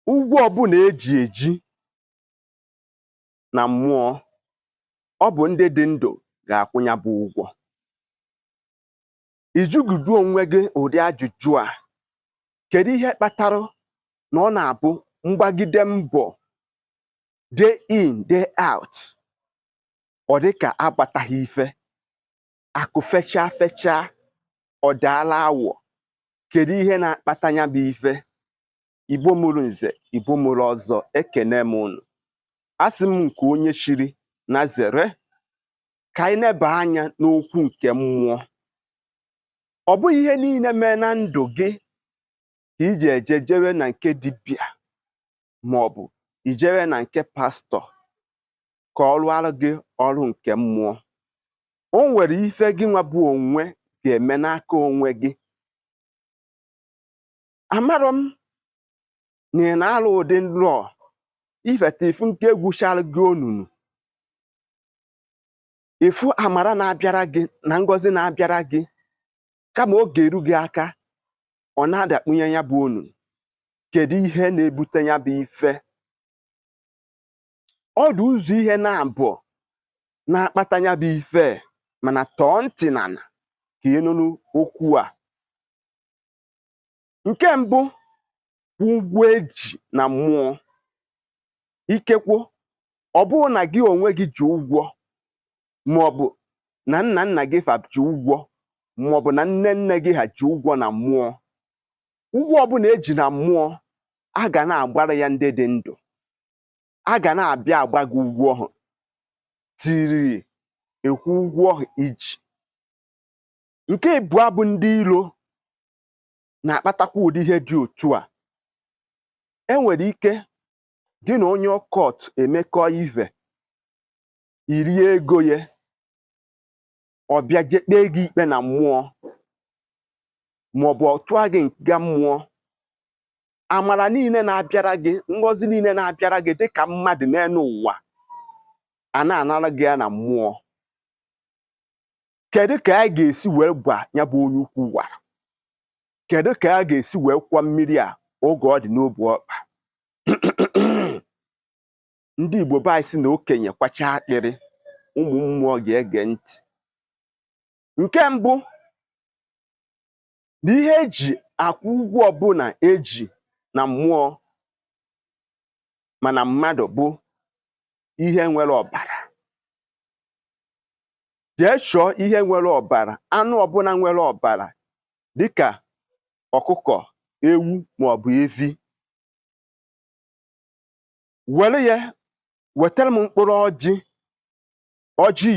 ụgwọ ọbụla eji na mmụọ, ọ bụ ndị dị ndụ ga-akwụ ya bụ ụgwọ. Ijugidu onwe gị ụdị ajụjụ a, kedu ihe kpatara na ọ na-abụ mgbagide mbọ day in day out ọ dị ka agbataghị ife, akụ fechaa ọ daala awọ? Kedu ihe na-akpata ya bụ ife? Igbo mụrụ nze, Igbo mụrụ ọzọ, ekene m unu. Asị m nke onye chiri na zere ka anyị neba anya n'okwu nke mmụọ. Ọ bụghị ihe niile mee na ndụ gị ka iji ejejere na nke dibịa maọbụ ijere na nke pastọ ka ọ rụọrọ gị ọrụ nke mmụọ. O nwere ife gị nwa bụ onwe ga-eme n'aka onwe gị. Amarọ m na ị na-alụ ụdị nrọ ifeta ifu nke egwuchara gị onunu, ifu amara na-abịara gị na ngọzi na-abịara gị, kama oge eru gị aka ọ na-adakpunye ya bụ onunu. Kedu ihe na-ebute ya bụ ife? Ọ dị ụzọ ihe na-abụọ na-akpata ya bụ ife, mana tọọ ntị n'ala ka ị nụrụ okwu a. Nke mbụ bụ ụgwọ eji na mmụọ. Ikekwo ọ bụrụ na gị onwe gị ji ụgwọ, maọbụ na nna nna gị fa ji ụgwọ, maọbụ na nne nne gị ha ji ụgwọ na mmụọ. Ụgwọ ọbụla eji na mmụọ, a ga na-agbara ya ndị dị ndụ. A ga na-abịa agba gị ụgwọ ahụ tiri ekwu ụgwọ ahụ iji. Nke abụọ bụ ndị iro na-akpatakwa ụdị ihe dị otu a. Enwere ike gị na onye ọkọt emekọ ive, irie ego ya, ọ bịa kpee gị ikpe na mmụọ, maọbụ ọ tụọ gị nga mmụọ. Amara niile na-abịara gị, ngọzi niile na-abịara gị dịka mmadụ n'elu ụwa, a na-anara gị ya na mmụọ. Kedu ka a ga-esi wee gba ya bụ onye ukwu wara? Kedu ka a ga-esi wee kwọ mmiri a oge ọ dị n'obu ọkpa? Ndị Igbo be anyị sị na okenye kwacha akpịrị, ụmụ mmụọ ga-ege ntị. Nke mbụ na ihe eji akwụ ụgwọ ọbụla eji na mmụọ mana mmadụ bụ ihe nwere ọbara. Jee chọọ ihe nwere ọbara, anụ ọbụla nwere ọbara dịka ọkụkọ, ewu maọbụ evi. Were ya wetara m mkpụrụ ọjị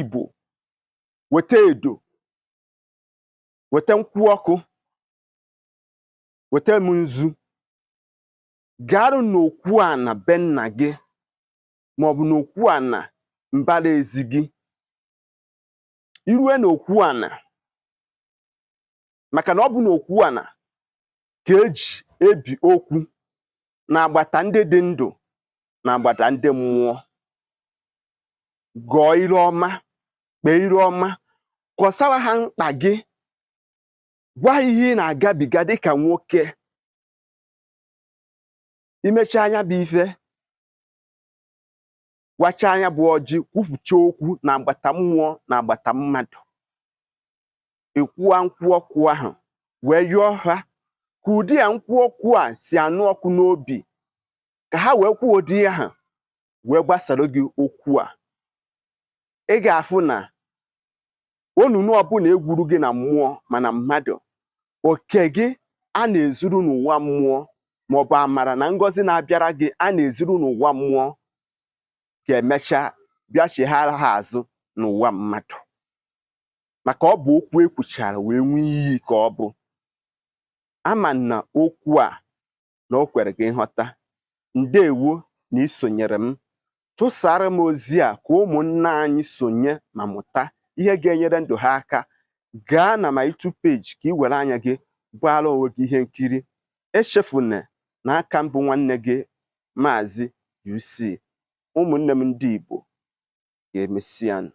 Igbo, weta edo, weta nkwụ ọkụ, weta m nzu. Garụ n'okwu ana be nna gị maọbụ n'okwu ana mbara ezi gị. Irue n'okwu ana, maka na ọ bụ n'okwu ana ka eji ebi okwu na-agbata ndị dị ndụ na agbata ndị mmụọ. Gọọ ire ọma, kpee ire ọma, kọsara ha mkpa gị, gwa ha ihe ị na-agabiga dịka nwoke. Imecha anya bụ ife, gwacha anya bụ ọjị, kwufucha okwu na agbata mmụọ na agbata mmadụ. Ịkwụwa nkwụ ọkụ ahụ wee yọọ ha ka ụdị ya nkwụ ọkụ a si anụ ọkụ n'obi, ka ha wee kwuo ụdị ahụ wee gbasara gị okwu a. Ị ga-afụ na onunu ọbụla egwuru gị na mmụọ mana mmadụ, oke gị a na-ezuru n'ụwa mmụọ, maọbụ amara na ngọzi na-abịara gị a na-ezuru n'ụwa mmụọ, ga-emecha bịa cheghara ha azụ n'ụwa mmadụ. Maka ọ bụ okwu ekwuchara wee nwee iyi ka ọ bụ. Ama na okwu a na o kwere gị nghọta. Ndewo na isonyere m. Tụsara m ozi a ka ụmụnna anyị sonye ma mụta ihe ga-enyere ndụ ha aka. Gaa na my YouTube page ka ị were anya gị gbaara onwe gị ihe nkiri. Echefuna na aka mbụ nwanne gị Maazi-UC. Ụmụnne m ndị Igbo, ga-emesịanụ.